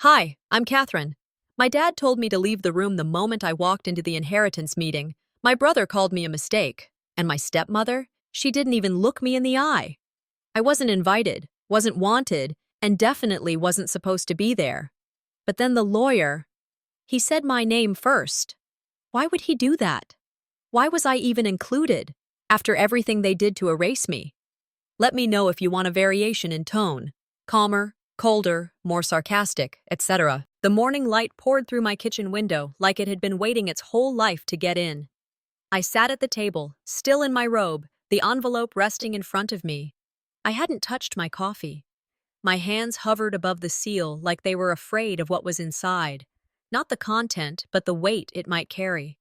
Hi, I'm Katherine. My dad told me to leave the room the moment I walked into the inheritance meeting. My brother called me a mistake. And my stepmother? She didn't even look me in the eye. I wasn't invited, wasn't wanted, and definitely wasn't supposed to be there. But then the lawyer, he said my name first. Why would he do that? Why was I even included, after everything they did to erase me? Let me know if you want a variation in tone. Calmer, colder, more sarcastic, etc. The morning light poured through my kitchen window like it had been waiting its whole life to get in. I sat at the table, still in my robe, the envelope resting in front of me. I hadn't touched my coffee. My hands hovered above the seal like they were afraid of what was inside. Not the content, but the weight it might carry.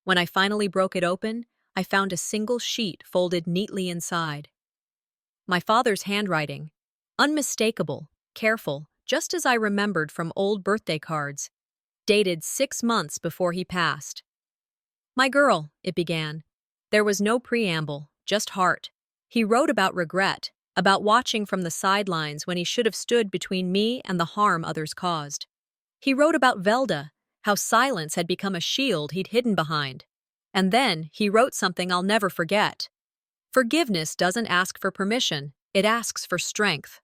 When I finally broke it open, I found a single sheet folded neatly inside. My father's handwriting. Unmistakable, careful, just as I remembered from old birthday cards. Dated 6 months before he passed. My girl, it began. There was no preamble, just heart. He wrote about regret, about watching from the sidelines when he should have stood between me and the harm others caused. He wrote about Velda, how silence had become a shield he'd hidden behind. And then he wrote something I'll never forget. Forgiveness doesn't ask for permission, it asks for strength.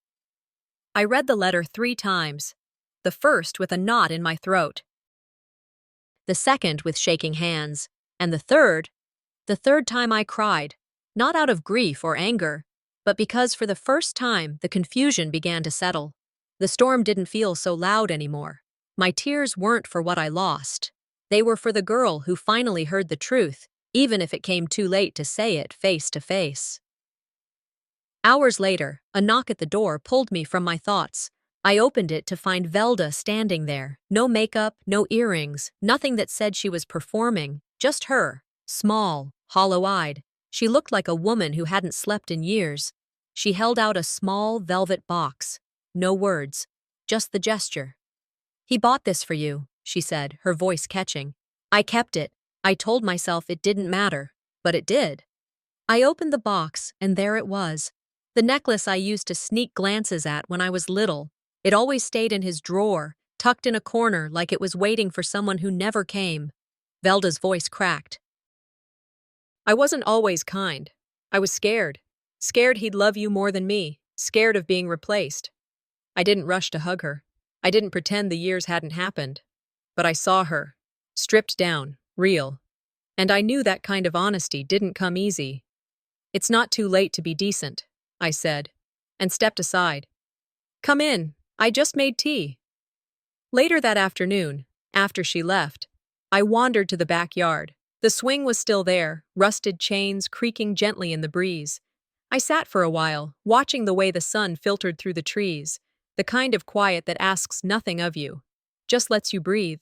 I read the letter 3 times, the first with a knot in my throat, the second with shaking hands, and the third time I cried, not out of grief or anger, but because for the first time the confusion began to settle. The storm didn't feel so loud anymore. My tears weren't for what I lost. They were for the girl who finally heard the truth, even if it came too late to say it face to face. Hours later, a knock at the door pulled me from my thoughts. I opened it to find Velda standing there. No makeup, no earrings, nothing that said she was performing, just her, small, hollow-eyed. She looked like a woman who hadn't slept in years. She held out a small velvet box. No words, just the gesture. "He bought this for you," she said, her voice catching. I kept it. I told myself it didn't matter, but it did. I opened the box, and there it was. The necklace I used to sneak glances at when I was little. It always stayed in his drawer, tucked in a corner like it was waiting for someone who never came. Velda's voice cracked. "I wasn't always kind. I was scared. Scared he'd love you more than me. Scared of being replaced. I didn't rush to hug her. I didn't pretend the years hadn't happened. But I saw her. Stripped down. Real. And I knew that kind of honesty didn't come easy. It's not too late to be decent," I said, and stepped aside. "Come in. I just made tea." Later that afternoon, after she left, I wandered to the backyard. The swing was still there, rusted chains creaking gently in the breeze. I sat for a while, watching the way the sun filtered through the trees, the kind of quiet that asks nothing of you, just lets you breathe.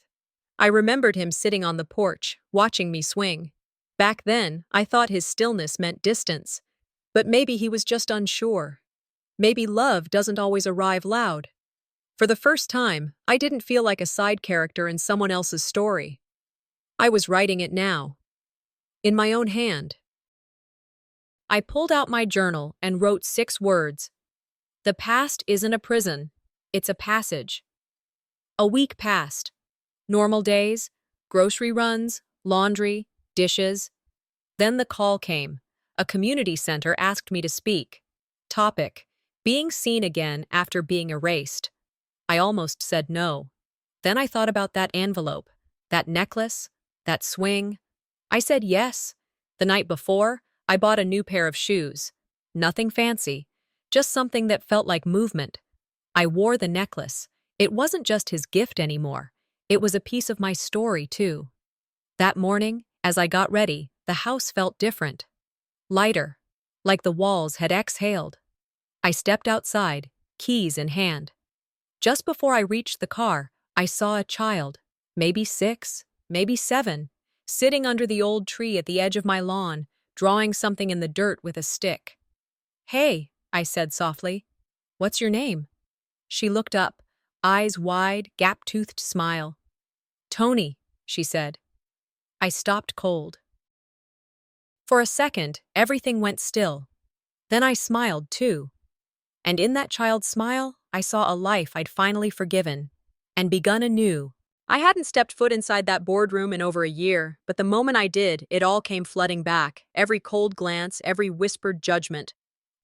I remembered him sitting on the porch, watching me swing. Back then, I thought his stillness meant distance. But maybe he was just unsure. Maybe love doesn't always arrive loud. For the first time, I didn't feel like a side character in someone else's story. I was writing it now. In my own hand. I pulled out my journal and wrote 6 words. The past isn't a prison. It's a passage. A week passed. Normal days, grocery runs, laundry, dishes. Then the call came. A community center asked me to speak. Topic: being seen again after being erased. I almost said no. Then I thought about that envelope, that necklace, that swing. I said yes. The night before, I bought a new pair of shoes. Nothing fancy, just something that felt like movement. I wore the necklace. It wasn't just his gift anymore. It was a piece of my story, too. That morning, as I got ready, the house felt different. Lighter, like the walls had exhaled. I stepped outside, keys in hand. Just before I reached the car, I saw a child, maybe 6, maybe 7, sitting under the old tree at the edge of my lawn, drawing something in the dirt with a stick. "Hey," I said softly. "What's your name?" She looked up, eyes wide, gap-toothed smile. "Tony," she said. I stopped cold. For a second, everything went still. Then I smiled, too. And in that child's smile, I saw a life I'd finally forgiven. and begun anew. I hadn't stepped foot inside that boardroom in over a year, but the moment I did, it all came flooding back. Every cold glance, every whispered judgment.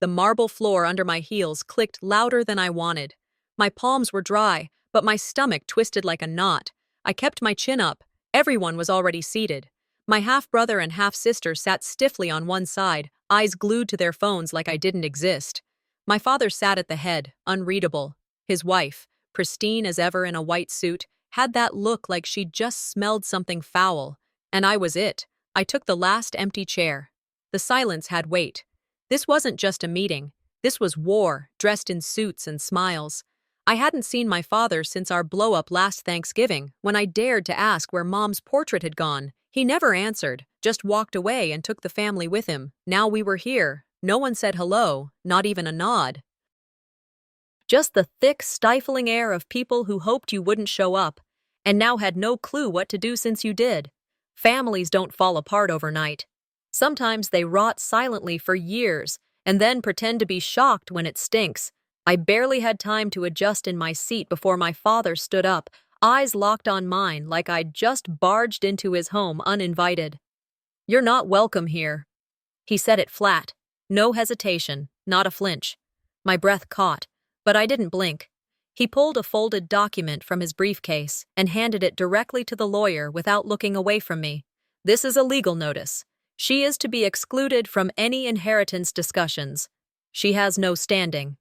The marble floor under my heels clicked louder than I wanted. My palms were dry, but my stomach twisted like a knot. I kept my chin up. Everyone was already seated. My half-brother and half-sister sat stiffly on one side, eyes glued to their phones like I didn't exist. My father sat at the head, unreadable. His wife, pristine as ever in a white suit, had that look like she'd just smelled something foul. And I was it. I took the last empty chair. The silence had weight. This wasn't just a meeting. This was war, dressed in suits and smiles. I hadn't seen my father since our blow-up last Thanksgiving, when I dared to ask where Mom's portrait had gone. He never answered, just walked away and took the family with him. Now we were here. No one said hello, not even a nod. Just the thick, stifling air of people who hoped you wouldn't show up, and now had no clue what to do since you did. Families don't fall apart overnight. Sometimes they rot silently for years, and then pretend to be shocked when it stinks. I barely had time to adjust in my seat before my father stood up, eyes locked on mine like I'd just barged into his home uninvited. "You're not welcome here." He said it flat. No hesitation, not a flinch. My breath caught, but I didn't blink. He pulled a folded document from his briefcase and handed it directly to the lawyer without looking away from me. "This is a legal notice. She is to be excluded from any inheritance discussions. She has no standing."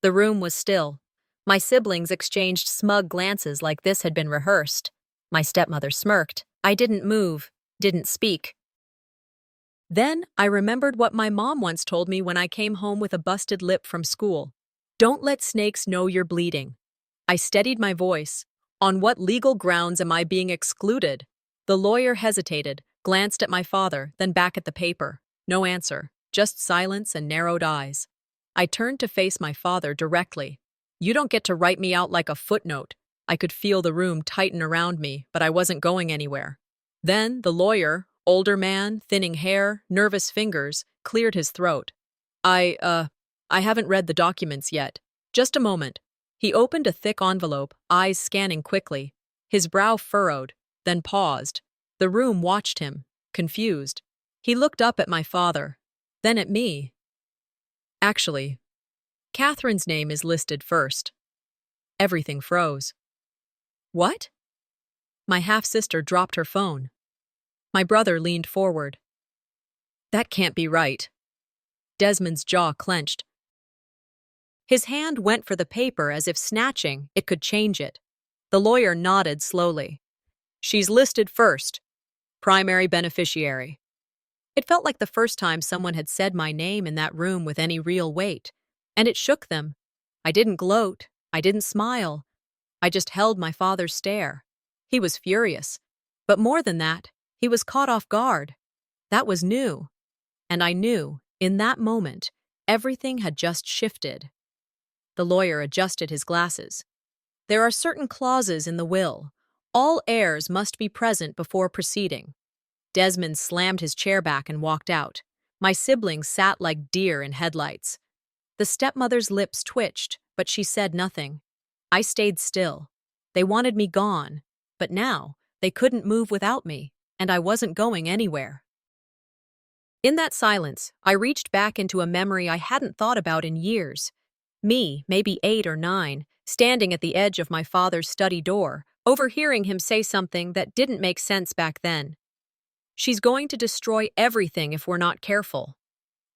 The room was still. My siblings exchanged smug glances like this had been rehearsed. My stepmother smirked. I didn't move, didn't speak. Then I remembered what my mom once told me when I came home with a busted lip from school. "Don't let snakes know you're bleeding." I steadied my voice. "On what legal grounds am I being excluded?" The lawyer hesitated, glanced at my father, then back at the paper. No answer, just silence and narrowed eyes. I turned to face my father directly. "You don't get to write me out like a footnote." I could feel the room tighten around me, but I wasn't going anywhere. Then the lawyer, older man, thinning hair, nervous fingers, cleared his throat. I haven't read the documents yet. Just a moment." He opened a thick envelope, eyes scanning quickly. His brow furrowed, then paused. The room watched him, confused. He looked up at my father, then at me. "Actually, Catherine's name is listed first." Everything froze. "What?" My half-sister dropped her phone. My brother leaned forward. "That can't be right." Desmond's jaw clenched. His hand went for the paper as if snatching it could change it. The lawyer nodded slowly. "She's listed first. Primary beneficiary." It felt like the first time someone had said my name in that room with any real weight, and it shook them. I didn't gloat. I didn't smile. I just held my father's stare. He was furious. But more than that, he was caught off guard. That was new. And I knew, in that moment, everything had just shifted. The lawyer adjusted his glasses. "There are certain clauses in the will. All heirs must be present before proceeding." Desmond slammed his chair back and walked out. My siblings sat like deer in headlights. The stepmother's lips twitched, but she said nothing. I stayed still. They wanted me gone, but now they couldn't move without me, and I wasn't going anywhere. In that silence, I reached back into a memory I hadn't thought about in years. Me, maybe 8 or 9, standing at the edge of my father's study door, overhearing him say something that didn't make sense back then. "She's going to destroy everything if we're not careful."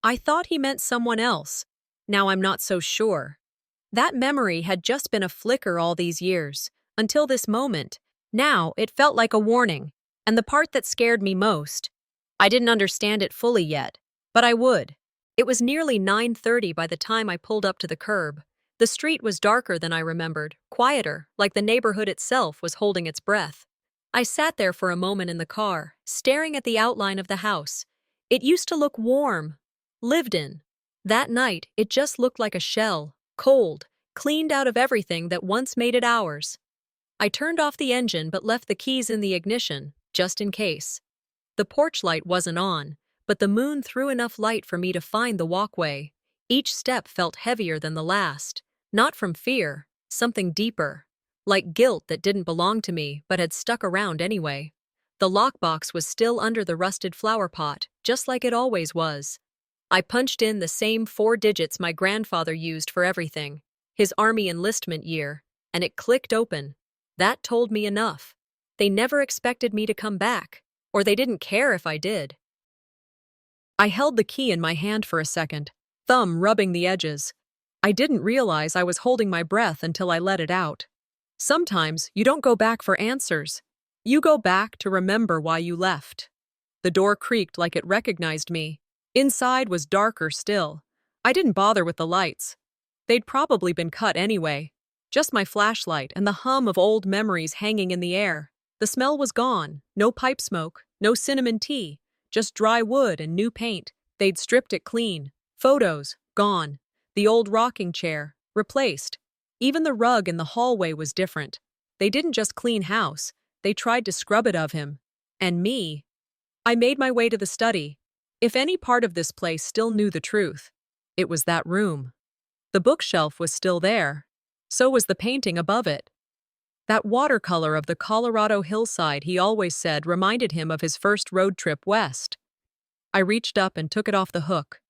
I thought he meant someone else. Now I'm not so sure. That memory had just been a flicker all these years, until this moment. Now it felt like a warning, and the part that scared me most. I didn't understand it fully yet, but I would. It was nearly 9:30 by the time I pulled up to the curb. The street was darker than I remembered, quieter, like the neighborhood itself was holding its breath. I sat there for a moment in the car, staring at the outline of the house. It used to look warm, lived in. That night, it just looked like a shell, cold, cleaned out of everything that once made it ours. I turned off the engine but left the keys in the ignition, just in case. The porch light wasn't on, but the moon threw enough light for me to find the walkway. Each step felt heavier than the last, not from fear, something deeper, like guilt that didn't belong to me but had stuck around anyway. The lockbox was still under the rusted flower pot, just like it always was. I punched in the same 4 digits my grandfather used for everything, his army enlistment year, and it clicked open. That told me enough. They never expected me to come back, or they didn't care if I did. I held the key in my hand for a second, thumb rubbing the edges. I didn't realize I was holding my breath until I let it out. Sometimes you don't go back for answers. You go back to remember why you left. The door creaked like it recognized me. Inside was darker still. I didn't bother with the lights. They'd probably been cut anyway. Just my flashlight and the hum of old memories hanging in the air. The smell was gone. No pipe smoke, no cinnamon tea, just dry wood and new paint. They'd stripped it clean. Photos, gone. The old rocking chair, replaced. Even the rug in the hallway was different. They didn't just clean house. They tried to scrub it of him. And me. I made my way to the study. If any part of this place still knew the truth, it was that room. The bookshelf was still there. So was the painting above it. That watercolor of the Colorado hillside he always said reminded him of his first road trip west. I reached up and took it off the hook.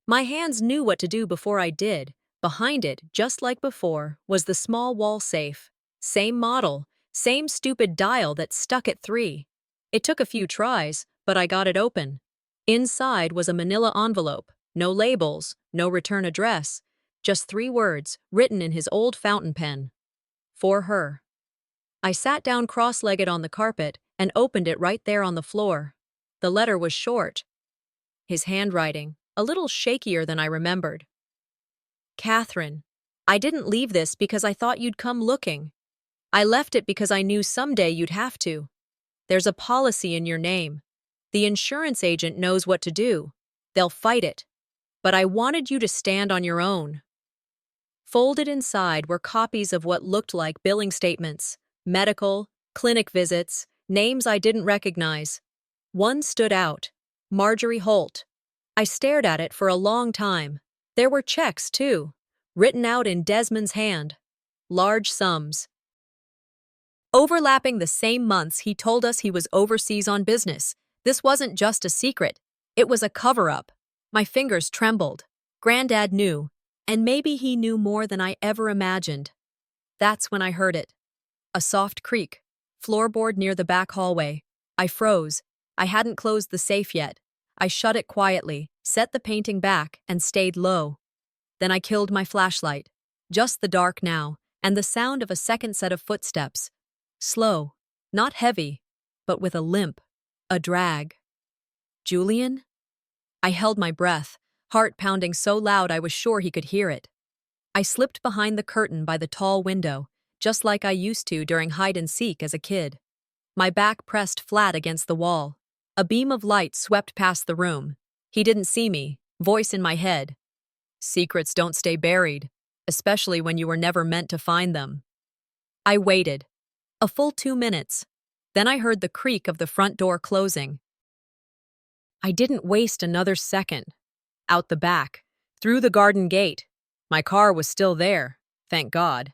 My hands knew what to do before I did. Behind it, just like before, was the small wall safe. Same model, same stupid dial that stuck at 3. It took a few tries, but I got it open. Inside was a manila envelope, no labels, no return address, just 3 words written in his old fountain pen. For her. I sat down cross-legged on the carpet and opened it right there on the floor. The letter was short. His handwriting, a little shakier than I remembered. Katherine, I didn't leave this because I thought you'd come looking. I left it because I knew someday you'd have to. There's a policy in your name. The insurance agent knows what to do. They'll fight it. But I wanted you to stand on your own. Folded inside were copies of what looked like billing statements, medical, clinic visits, names I didn't recognize. One stood out, Marjorie Holt. I stared at it for a long time. There were checks, too, written out in Desmond's hand. Large sums. Overlapping the same months he told us he was overseas on business. This wasn't just a secret. It was a cover-up. My fingers trembled. Granddad knew, and maybe he knew more than I ever imagined. That's when I heard it. A soft creak. Floorboard near the back hallway. I froze. I hadn't closed the safe yet. I shut it quietly, set the painting back, and stayed low. Then I killed my flashlight. Just the dark now, and the sound of a second set of footsteps. Slow, not heavy, but with a limp, a drag. Julian? I held my breath, heart pounding so loud I was sure he could hear it. I slipped behind the curtain by the tall window, just like I used to during hide-and-seek as a kid. My back pressed flat against the wall. A beam of light swept past the room. He didn't see me, voice in my head. Secrets don't stay buried, especially when you were never meant to find them. I waited. A full 2 minutes. Then I heard the creak of the front door closing. I didn't waste another second. Out the back, through the garden gate. My car was still there, thank God.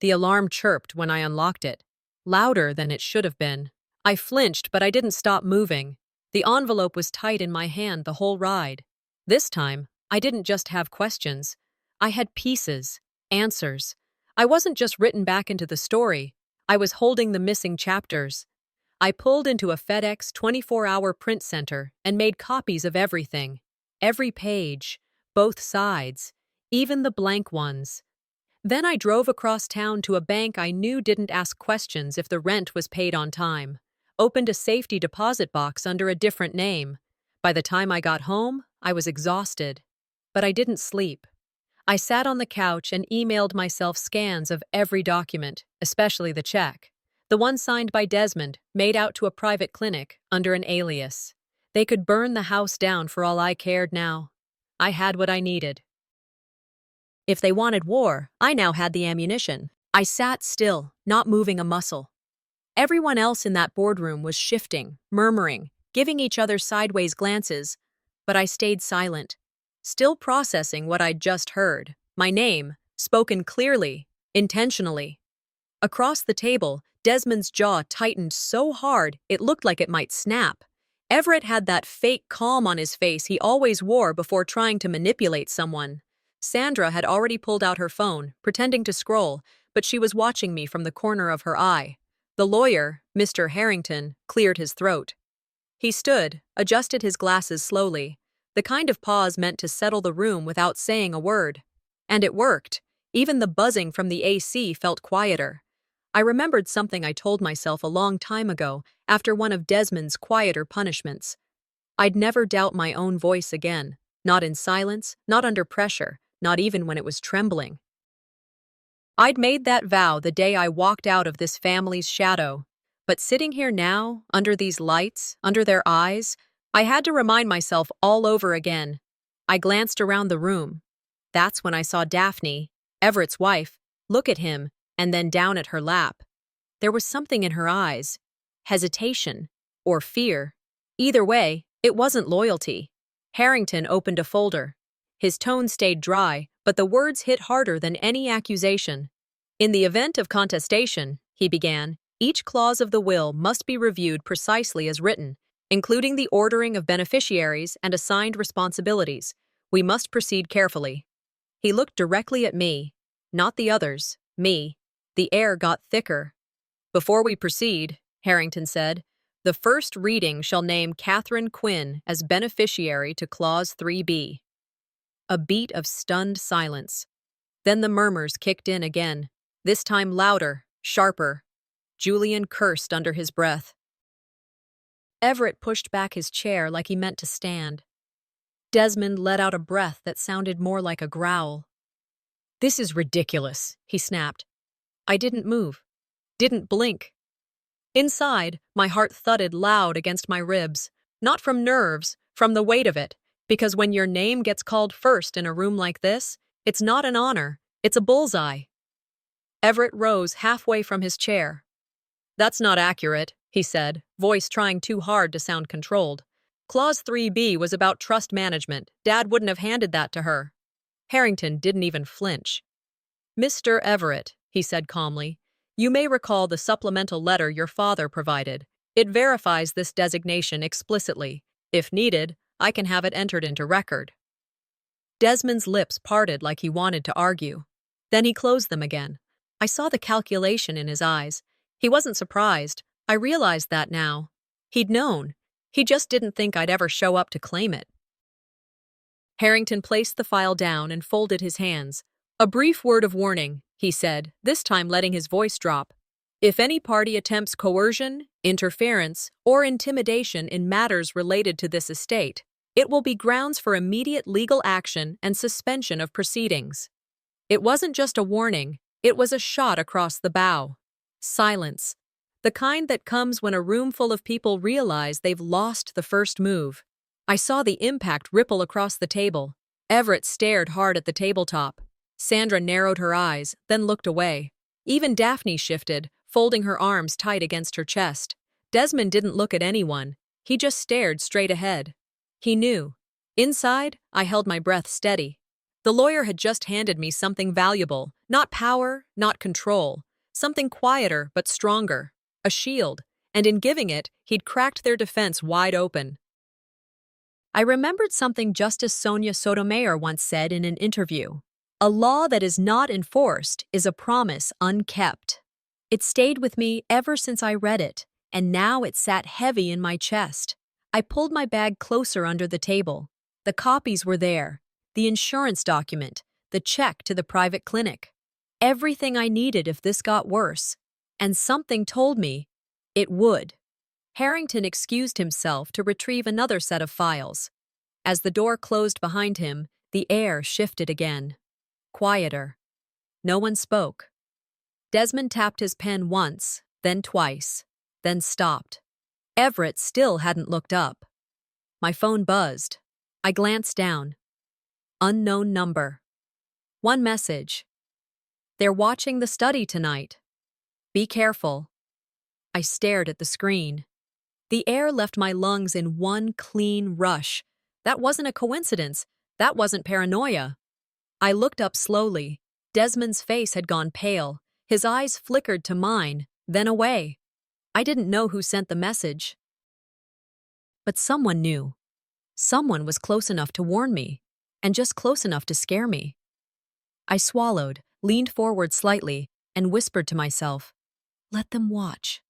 The alarm chirped when I unlocked it, louder than it should have been. I flinched, but I didn't stop moving. The envelope was tight in my hand the whole ride. This time, I didn't just have questions. I had pieces, answers. I wasn't just written back into the story. I was holding the missing chapters. I pulled into a FedEx 24-hour print center and made copies of everything. Every page, both sides, even the blank ones. Then I drove across town to a bank I knew didn't ask questions if the rent was paid on time. Opened a safety deposit box under a different name. By the time I got home, I was exhausted. But I didn't sleep. I sat on the couch and emailed myself scans of every document, especially the check. The one signed by Desmond, made out to a private clinic, under an alias. They could burn the house down for all I cared now. I had what I needed. If they wanted war, I now had the ammunition. I sat still, not moving a muscle. Everyone else in that boardroom was shifting, murmuring, giving each other sideways glances, but I stayed silent, still processing what I'd just heard. My name, spoken clearly, Intentionally. Across the table, Desmond's jaw tightened so hard it looked like it might snap. Everett had that fake calm on his face he always wore before trying to manipulate someone. Sandra had already pulled out her phone, pretending to scroll, but she was watching me from the corner of her eye. The lawyer, Mr. Harrington, cleared his throat. He stood, adjusted his glasses slowly, the kind of pause meant to settle the room without saying a word. And it worked. Even the buzzing from the AC felt quieter. I remembered something I told myself a long time ago after one of Desmond's quieter punishments. I'd never doubt my own voice again, not in silence, not under pressure, not even when it was trembling. I'd made that vow the day I walked out of this family's shadow. But sitting here now, under these lights, under their eyes, I had to remind myself all over again. I glanced around the room. That's when I saw Daphne, Everett's wife, look at him, and then down at her lap. There was something in her eyes. Hesitation. Or fear. Either way, it wasn't loyalty. Harrington opened a folder. His tone stayed dry, but the words hit harder than any accusation. In the event of contestation, he began, each clause of the will must be reviewed precisely as written, including the ordering of beneficiaries and assigned responsibilities. We must proceed carefully. He looked directly at me, not the others, me. The air got thicker. Before we proceed, Harrington said, the first reading shall name Katherine Quinn as beneficiary to Clause 3B. A beat of stunned silence. Then the murmurs kicked in again, this time louder, sharper. Julian cursed under his breath. Everett pushed back his chair like he meant to stand. Desmond let out a breath that sounded more like a growl. This is ridiculous, he snapped. I didn't move. Didn't blink. Inside, my heart thudded loud against my ribs, not from nerves, from the weight of it, because when your name gets called first in a room like this, it's not an honor, it's a bullseye. Everett rose halfway from his chair. That's not accurate, he said, voice trying too hard to sound controlled. Clause 3B was about trust management. Dad wouldn't have handed that to her. Harrington didn't even flinch. Mr. Everett, he said calmly, you may recall the supplemental letter your father provided. It verifies this designation explicitly. If needed, I can have it entered into record. Desmond's lips parted like he wanted to argue. Then he closed them again. I saw the calculation in his eyes. He wasn't surprised. I realized that now. He'd known. He just didn't think I'd ever show up to claim it. Harrington placed the file down and folded his hands. A brief word of warning, he said, this time letting his voice drop. If any party attempts coercion, interference, or intimidation in matters related to this estate, it will be grounds for immediate legal action and suspension of proceedings. It wasn't just a warning, it was a shot across the bow. Silence. The kind that comes when a room full of people realize they've lost the first move. I saw the impact ripple across the table. Everett stared hard at the tabletop. Sandra narrowed her eyes, then looked away. Even Daphne shifted, folding her arms tight against her chest. Desmond didn't look at anyone. He just stared straight ahead. He knew. Inside, I held my breath steady. The lawyer had just handed me something valuable. Not power, not control. Something quieter but stronger. A shield. And in giving it, he'd cracked their defense wide open. I remembered something Justice Sonia Sotomayor once said in an interview. A law that is not enforced is a promise unkept. It stayed with me ever since I read it, and now it sat heavy in my chest. I pulled my bag closer under the table. The copies were there, the insurance document, the check to the private clinic. Everything I needed if this got worse. And something told me it would. Harrington excused himself to retrieve another set of files. As the door closed behind him, the air shifted again. Quieter. No one spoke. Desmond tapped his pen once, then twice, then stopped. Everett still hadn't looked up. My phone buzzed. I glanced down. Unknown number. One message. They're watching the study tonight. Be careful. I stared at the screen. The air left my lungs in one clean rush. That wasn't a coincidence. That wasn't paranoia. I looked up slowly. Desmond's face had gone pale. His eyes flickered to mine, then away. I didn't know who sent the message. But someone knew. Someone was close enough to warn me, and just close enough to scare me. I swallowed, leaned forward slightly, and whispered to myself, "Let them watch.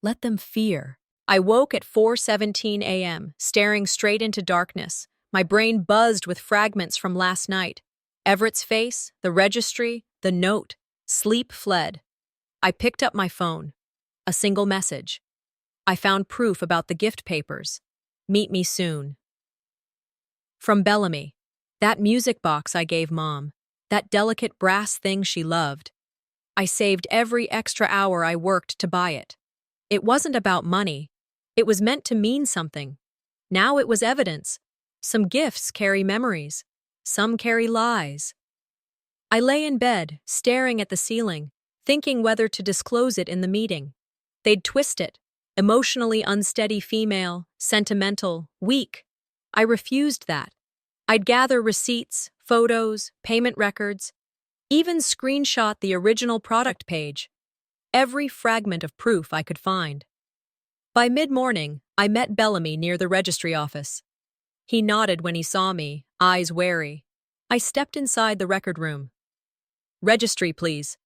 Let them fear." I woke at 4:17 a.m., staring straight into darkness. My brain buzzed with fragments from last night. Everett's face, the registry, the note. Sleep fled. I picked up my phone. A single message. I found proof about the gift papers. Meet me soon. From Bellamy. That music box I gave Mom. That delicate brass thing she loved. I saved every extra hour I worked to buy it. It wasn't about money. It was meant to mean something. Now it was evidence. Some gifts carry memories. Some carry lies. I lay in bed, staring at the ceiling, thinking whether to disclose it in the meeting. They'd twist it. Emotionally unsteady female, sentimental, weak. I refused that. I'd gather receipts, photos, payment records, even screenshot the original product page. Every fragment of proof I could find. By mid-morning, I met Bellamy near the registry office. He nodded when he saw me, eyes wary. I stepped inside the record room. "Registry, please."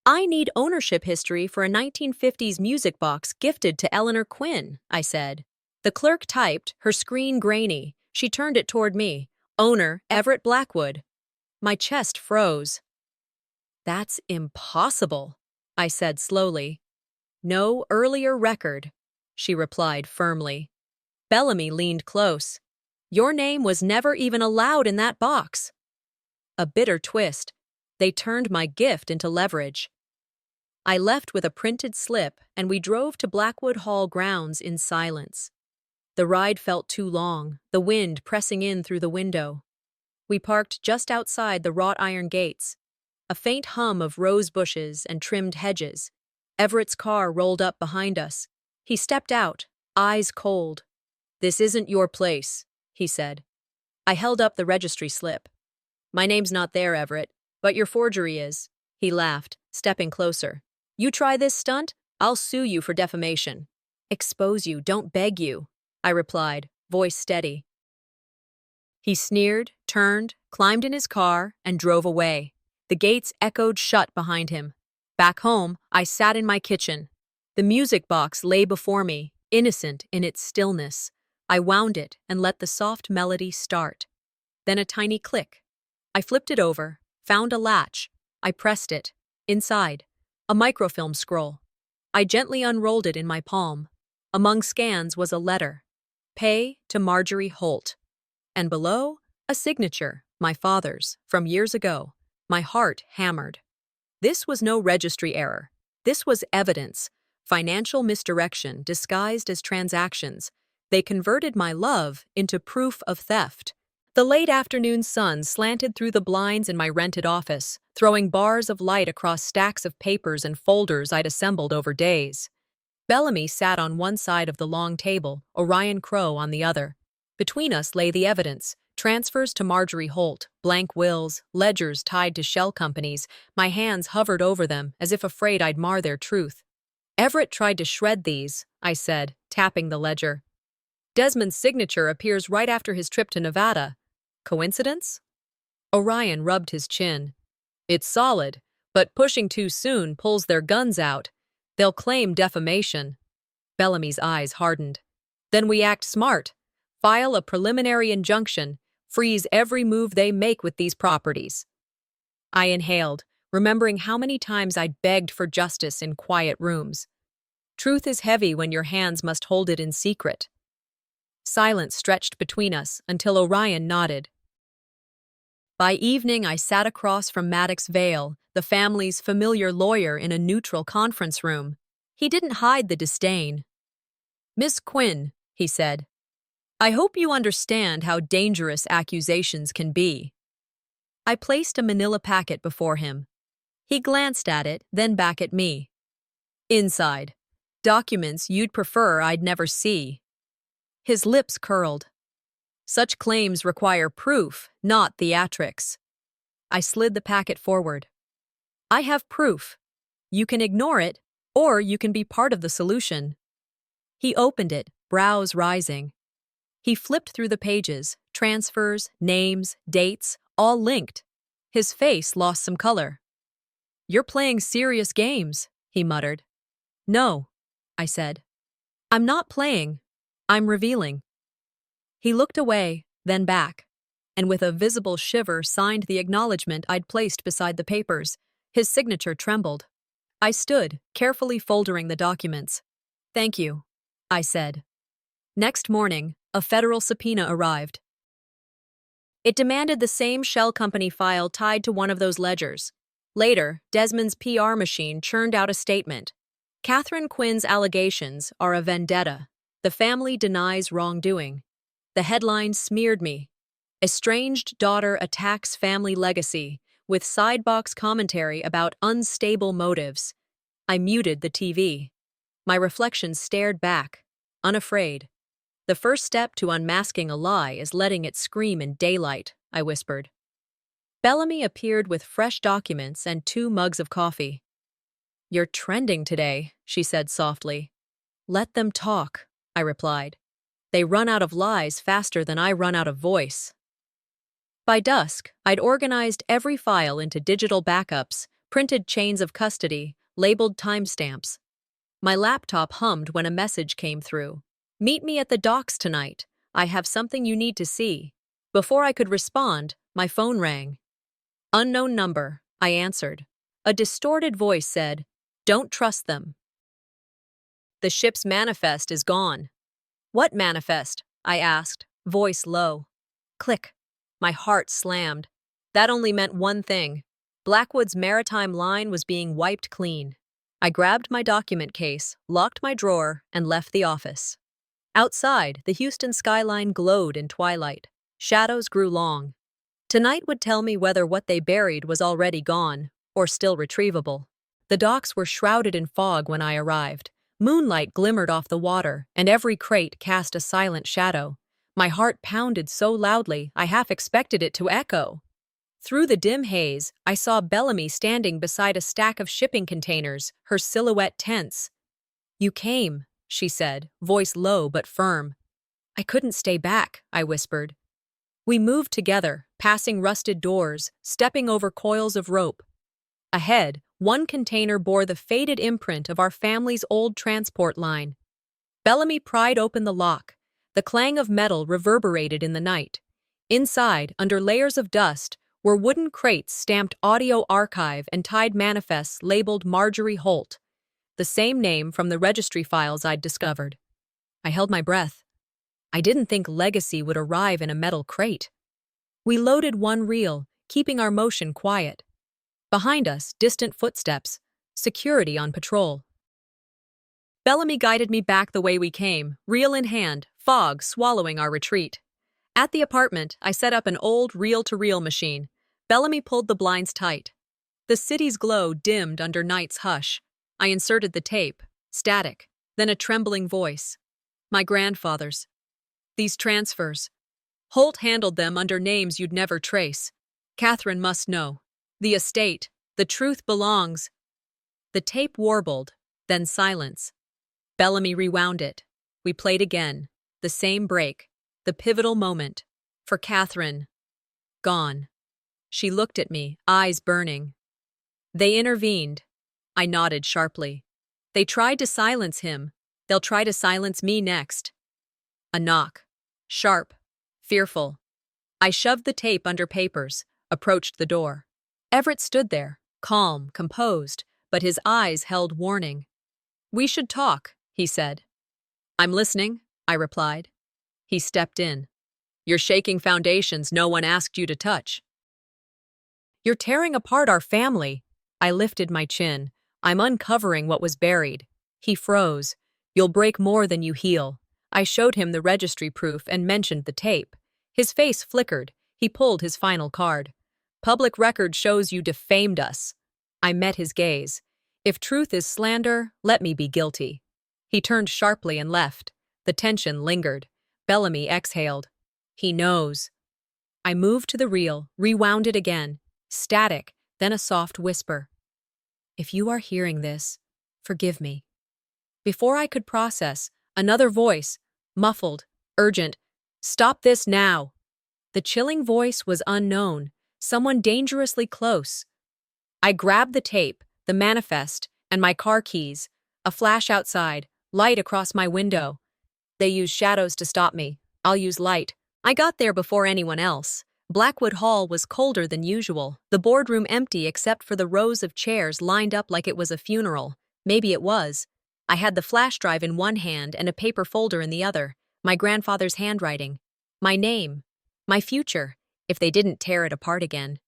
"I need ownership history for a 1950s music box gifted to Eleanor Quinn," I said. The clerk typed, her screen grainy. She turned it toward me. "Owner, Everett Blackwood." My chest froze. "That's impossible," I said slowly. "No earlier record," she replied firmly. Bellamy leaned close. "Your name was never even allowed in that box." A bitter twist. They turned my gift into leverage. I left with a printed slip, and we drove to Blackwood Hall grounds in silence. The ride felt too long, the wind pressing in through the window. We parked just outside the wrought iron gates. A faint hum of rose bushes and trimmed hedges. Everett's car rolled up behind us. He stepped out, eyes cold. "This isn't your place," he said. I held up the registry slip. "My name's not there, Everett, but your forgery is." He laughed, stepping closer. "You try this stunt, I'll sue you for defamation." "Expose you, don't beg you," I replied, voice steady. He sneered, turned, climbed in his car, and drove away. The gates echoed shut behind him. Back home, I sat in my kitchen. The music box lay before me, innocent in its stillness. I wound it and let the soft melody start. Then a tiny click. I flipped it over, found a latch. I pressed it. Inside, a microfilm scroll. I gently unrolled it in my palm. Among scans was a letter. "Pay to Marjorie Holt." And below, a signature, my father's, from years ago. My heart hammered. This was no registry error. This was evidence. Financial misdirection disguised as transactions. They converted my love into proof of theft. The late afternoon sun slanted through the blinds in my rented office, throwing bars of light across stacks of papers and folders I'd assembled over days. Bellamy sat on one side of the long table, Orion Crow on the other. Between us lay the evidence, transfers to Marjorie Holt, blank wills, ledgers tied to shell companies. My hands hovered over them, as if afraid I'd mar their truth. "Everett tried to shred these," I said, tapping the ledger. "Desmond's signature appears right after his trip to Nevada. Coincidence?" Orion rubbed his chin. "It's solid, but pushing too soon pulls their guns out. They'll claim defamation." Bellamy's eyes hardened. "Then we act smart. File a preliminary injunction. Freeze every move they make with these properties." I inhaled, remembering how many times I'd begged for justice in quiet rooms. Truth is heavy when your hands must hold it in secret. Silence stretched between us until Orion nodded. By evening, I sat across from Maddox Vale, the family's familiar lawyer, in a neutral conference room. He didn't hide the disdain. "Miss Quinn," he said, "I hope you understand how dangerous accusations can be." I placed a manila packet before him. He glanced at it, then back at me. "Inside. Documents you'd prefer I'd never see." His lips curled. "Such claims require proof, not theatrics." I slid the packet forward. I have proof. You can ignore it, or you can be part of the solution. He opened it, brows rising. He flipped through the pages, transfers, names, dates, all linked. His face lost some color. You're playing serious games, he muttered. No, I said. I'm not playing. I'm revealing. He looked away, then back, and with a visible shiver signed the acknowledgement I'd placed beside the papers. His signature trembled. I stood, carefully foldering the documents. Thank you, I said. Next morning, a federal subpoena arrived. It demanded the same shell company file tied to one of those ledgers. Later, Desmond's PR machine churned out a statement. Katherine Quinn's allegations are a vendetta. The family denies wrongdoing. The headline smeared me. Estranged daughter attacks family legacy, with sidebox commentary about unstable motives. I muted the TV. My reflection stared back, unafraid. The first step to unmasking a lie is letting it scream in daylight, I whispered. Bellamy appeared with fresh documents and 2 mugs of coffee. You're trending today, she said softly. Let them talk, I replied. They run out of lies faster than I run out of voice. By dusk, I'd organized every file into digital backups, printed chains of custody, labeled timestamps. My laptop hummed when a message came through. Meet me at the docks tonight. I have something you need to see. Before I could respond, my phone rang. Unknown number, I answered. A distorted voice said, Don't trust them. The ship's manifest is gone. What manifest? I asked, voice low. Click. My heart slammed. That only meant one thing. Blackwood's maritime line was being wiped clean. I grabbed my document case, locked my drawer, and left the office. Outside, the Houston skyline glowed in twilight. Shadows grew long. Tonight would tell me whether what they buried was already gone, or still retrievable. The docks were shrouded in fog when I arrived. Moonlight glimmered off the water, and every crate cast a silent shadow. My heart pounded so loudly I half expected it to echo. Through the dim haze, I saw Bellamy standing beside a stack of shipping containers, her silhouette tense. You came, she said, voice low but firm. I couldn't stay back, I whispered. We moved together, passing rusted doors, stepping over coils of rope. Ahead, one container bore the faded imprint of our family's old transport line. Bellamy pried open the lock. The clang of metal reverberated in the night. Inside, under layers of dust, were wooden crates stamped Audio Archive and tied manifests labeled Marjorie Holt, the same name from the registry files I'd discovered. I held my breath. I didn't think legacy would arrive in a metal crate. We loaded one reel, keeping our motion quiet. Behind us, distant footsteps, security on patrol. Bellamy guided me back the way we came, reel in hand, fog swallowing our retreat. At the apartment, I set up an old reel-to-reel machine. Bellamy pulled the blinds tight. The city's glow dimmed under night's hush. I inserted the tape, static, then a trembling voice. My grandfather's. These transfers. Holt handled them under names you'd never trace. Katherine must know. The estate. The truth belongs. The tape warbled, then silence. Bellamy rewound it. We played again. The same break. The pivotal moment. For Katherine. Gone. She looked at me, eyes burning. They intervened. I nodded sharply. They tried to silence him. They'll try to silence me next. A knock. Sharp. Fearful. I shoved the tape under papers, approached the door. Everett stood there, calm, composed, but his eyes held warning. We should talk, he said. I'm listening, I replied. He stepped in. You're shaking foundations no one asked you to touch. You're tearing apart our family. I lifted my chin. I'm uncovering what was buried. He froze. You'll break more than you heal. I showed him the registry proof and mentioned the tape. His face flickered. He pulled his final card. Public record shows you defamed us. I met his gaze. If truth is slander, let me be guilty. He turned sharply and left. The tension lingered. Bellamy exhaled. He knows. I moved to the reel, rewound it again. Static, then a soft whisper. If you are hearing this, forgive me. Before I could process, another voice, muffled, urgent. Stop this now. The chilling voice was unknown, someone dangerously close. I grabbed the tape, the manifest, and my car keys. A flash outside, light across my window. They use shadows to stop me. I'll use light. I got there before anyone else. Blackwood Hall was colder than usual, the boardroom empty except for the rows of chairs lined up like it was a funeral. Maybe it was. I had the flash drive in one hand and a paper folder in the other, my grandfather's handwriting. My name. My future, if they didn't tear it apart again.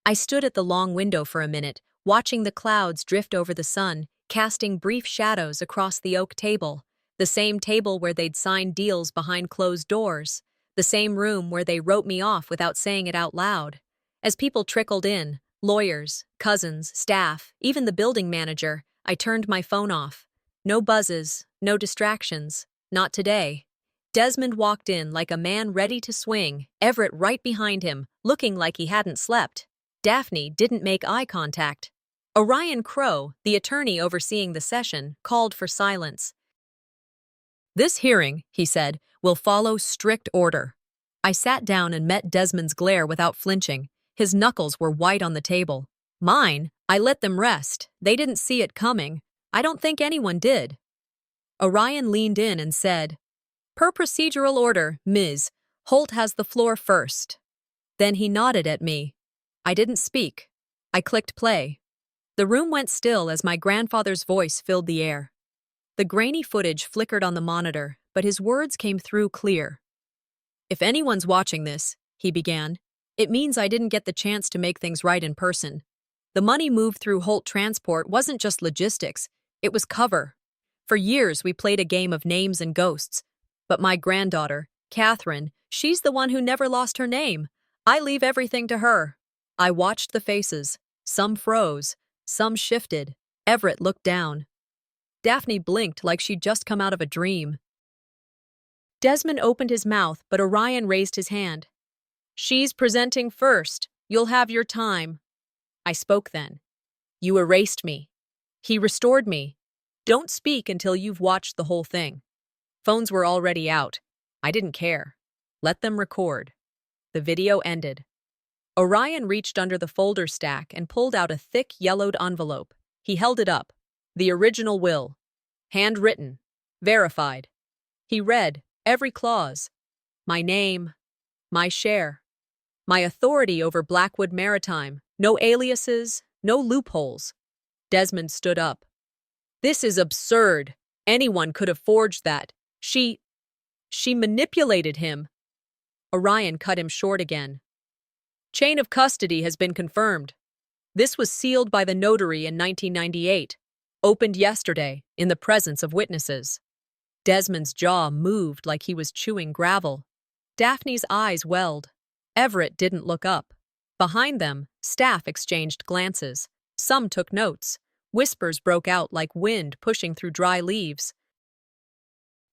I stood at the long window for a minute, watching the clouds drift over the sun, casting brief shadows across the oak table, the same table where they'd signed deals behind closed doors, the same room where they wrote me off without saying it out loud. As people trickled in, lawyers, cousins, staff, even the building manager, I turned my phone off. No buzzes, no distractions. Not today. Desmond walked in like a man ready to swing, Everett right behind him, looking like he hadn't slept. Daphne didn't make eye contact. Orion Crow, the attorney overseeing the session, called for silence. This hearing, he said, will follow strict order. I sat down and met Desmond's glare without flinching. His knuckles were white on the table. Mine, I let them rest. They didn't see it coming. I don't think anyone did. Orion leaned in and said, Per procedural order, Ms. Holt has the floor first. Then he nodded at me. I didn't speak. I clicked play. The room went still as my grandfather's voice filled the air. The grainy footage flickered on the monitor, but his words came through clear. If anyone's watching this, he began, it means I didn't get the chance to make things right in person. The money moved through Holt Transport wasn't just logistics, it was cover. For years we played a game of names and ghosts. But my granddaughter, Katherine, she's the one who never lost her name. I leave everything to her. I watched the faces. Some froze. Some shifted. Everett looked down. Daphne blinked like she'd just come out of a dream. Desmond opened his mouth, but Orion raised his hand. She's presenting first. You'll have your time. I spoke then. You erased me. He restored me. Don't speak until you've watched the whole thing. Phones were already out. I didn't care. Let them record. The video ended. Orion reached under the folder stack and pulled out a thick, yellowed envelope. He held it up. The original will. Handwritten. Verified. He read every clause. My name. My share. My authority over Blackwood Maritime. No aliases. No loopholes. Desmond stood up. This is absurd. Anyone could have forged that. She manipulated him. Orion cut him short again. Chain of custody has been confirmed. This was sealed by the notary in 1998. Opened yesterday, in the presence of witnesses. Desmond's jaw moved like he was chewing gravel. Daphne's eyes welled. Everett didn't look up. Behind them, staff exchanged glances. Some took notes. Whispers broke out like wind pushing through dry leaves.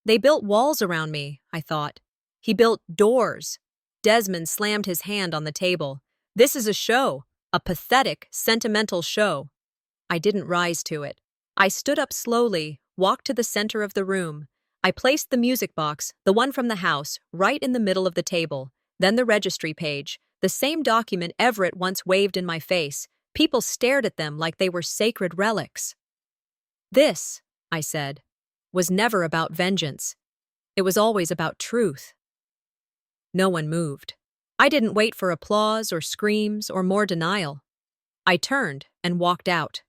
They built walls around me, I thought. He built doors. Desmond slammed his hand on the table. This is a show. A pathetic, sentimental show. I didn't rise to it. I stood up slowly, walked to the center of the room. I placed the music box, the one from the house, right in the middle of the table. Then the registry page, the same document Everett once waved in my face. People stared at them like they were sacred relics. This, I said, was never about vengeance. It was always about truth. No one moved. I didn't wait for applause or screams or more denial. I turned and walked out.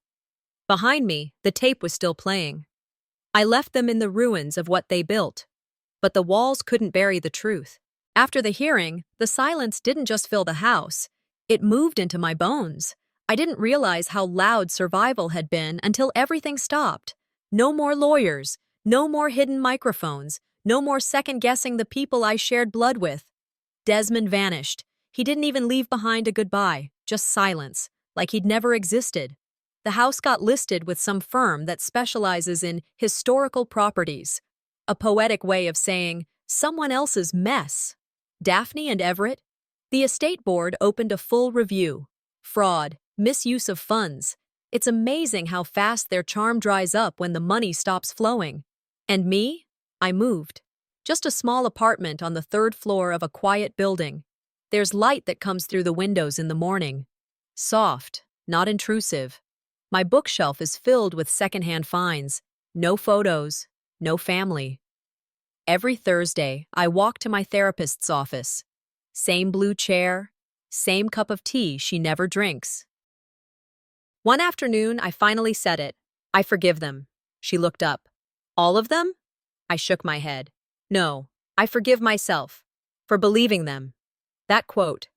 Behind me, the tape was still playing. I left them in the ruins of what they built. But the walls couldn't bury the truth. After the hearing, the silence didn't just fill the house. It moved into my bones. I didn't realize how loud survival had been until everything stopped. No more lawyers. No more hidden microphones. No more second-guessing the people I shared blood with. Desmond vanished. He didn't even leave behind a goodbye, just silence, like he'd never existed. The house got listed with some firm that specializes in historical properties, a poetic way of saying someone else's mess. Daphne and Everett? The estate board opened a full review. fraud, misuse of funds. It's amazing how fast their charm dries up when the money stops flowing. And me? I moved. Just a small apartment on the third floor of a quiet building. There's light that comes through the windows in the morning. Soft, not intrusive. My bookshelf is filled with secondhand finds. No photos, no family. Every Thursday, I walk to my therapist's office. Same blue chair, same cup of tea she never drinks. One afternoon, I finally said it. I forgive them. She looked up. All of them? I shook my head. No, I forgive myself for believing them. That quote,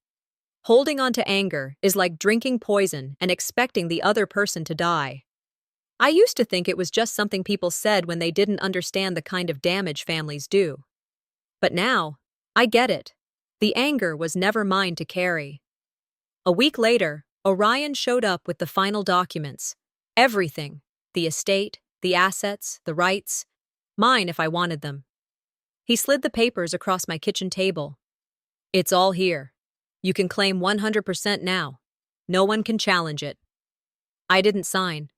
holding on to anger is like drinking poison and expecting the other person to die. I used to think it was just something people said when they didn't understand the kind of damage families do. But now, I get it. The anger was never mine to carry. A week later, Orion showed up with the final documents. Everything. The estate, the assets, the rights. Mine if I wanted them. He slid the papers across my kitchen table. It's all here. You can claim 100% now. No one can challenge it. I didn't sign.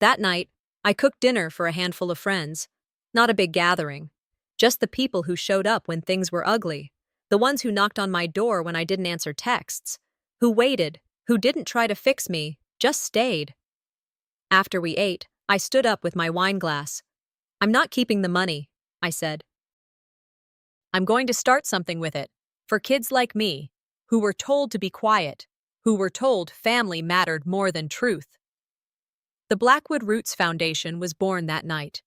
That night, I cooked dinner for a handful of friends. Not a big gathering. Just the people who showed up when things were ugly. The ones who knocked on my door when I didn't answer texts. Who waited, who didn't try to fix me, just stayed. After we ate, I stood up with my wine glass. I'm not keeping the money, I said. I'm going to start something with it. For kids like me, who were told to be quiet, who were told family mattered more than truth. The Blackwood Roots Foundation was born that night.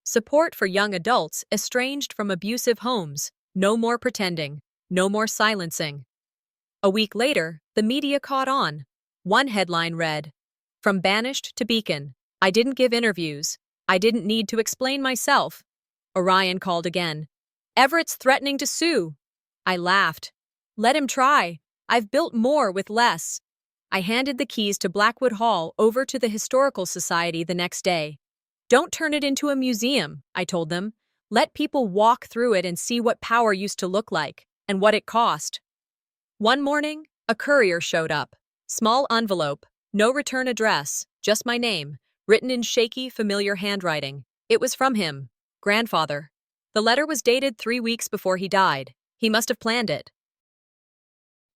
Support for young adults estranged from abusive homes. No more pretending. No more silencing. A week later, the media caught on. One headline read, "From banished to beacon. I didn't give interviews. I didn't need to explain myself." Orion called again. "Everett's threatening to sue." I laughed. Let him try. I've built more with less. I handed the keys to Blackwood Hall over to the Historical Society the next day. Don't turn it into a museum, I told them. Let people walk through it and see what power used to look like, and what it cost. One morning, a courier showed up. Small envelope, no return address, just my name, written in shaky, familiar handwriting. It was from him, grandfather. The letter was dated 3 weeks before he died. He must have planned it.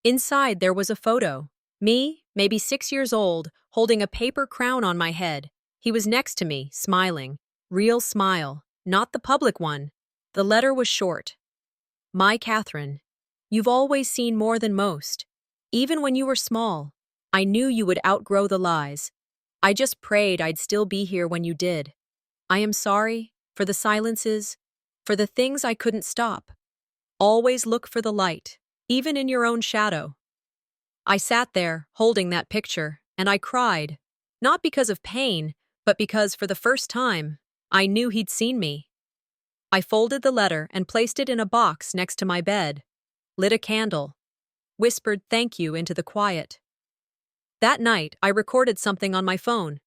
Inside there was a photo. Me, maybe 6 years old, holding a paper crown on my head. He was next to me, smiling. Real smile, not the public one. The letter was short. My Katherine, you've always seen more than most. Even when you were small, I knew you would outgrow the lies. I just prayed I'd still be here when you did. I am sorry for the silences, for the things I couldn't stop. Always look for the light, even in your own shadow. I sat there, holding that picture, and I cried. Not because of pain, but because for the first time, I knew he'd seen me. I folded the letter and placed it in a box next to my bed, lit a candle, whispered thank you into the quiet. That night, I recorded something on my phone.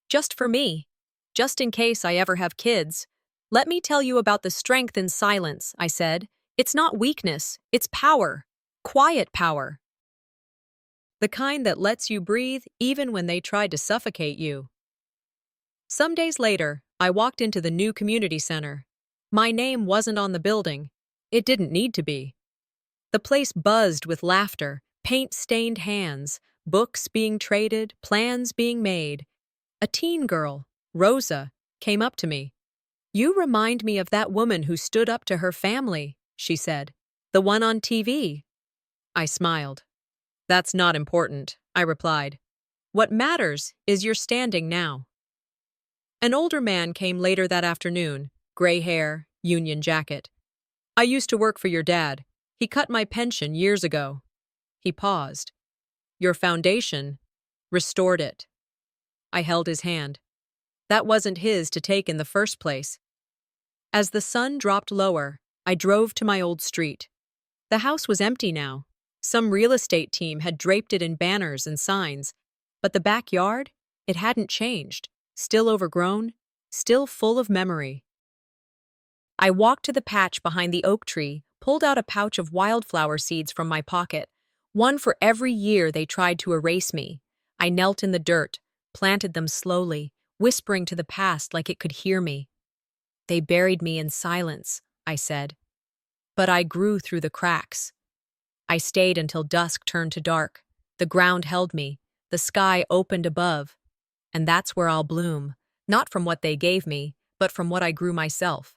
Just for me. Just in case I ever have kids. Let me tell you about the strength in silence, I said. It's not weakness, it's power. Quiet power. The kind that lets you breathe even when they tried to suffocate you. Some days later, I walked into the new community center. My name wasn't on the building. It didn't need to be. The place buzzed with laughter, paint-stained hands, books being traded, plans being made. A teen girl, Rosa, came up to me. "You remind me of that woman who stood up to her family," she said. "The one on TV." I smiled. "That's not important," I replied. "What matters is you're standing now." An older man came later that afternoon, gray hair, union jacket. "I used to work for your dad. He cut my pension years ago." He paused. "Your foundation restored it." I held his hand. That wasn't his to take in the first place. As the sun dropped lower, I drove to my old street. The house was empty now. Some real estate team had draped it in banners and signs, but the backyard, it hadn't changed, still overgrown, still full of memory. I walked to the patch behind the oak tree, pulled out a pouch of wildflower seeds from my pocket. One for every year they tried to erase me. I knelt in the dirt, planted them slowly, whispering to the past like it could hear me. They buried me in silence, I said. But I grew through the cracks. I stayed until dusk turned to dark. The ground held me. The sky opened above. And that's where I'll bloom, not from what they gave me, but from what I grew myself.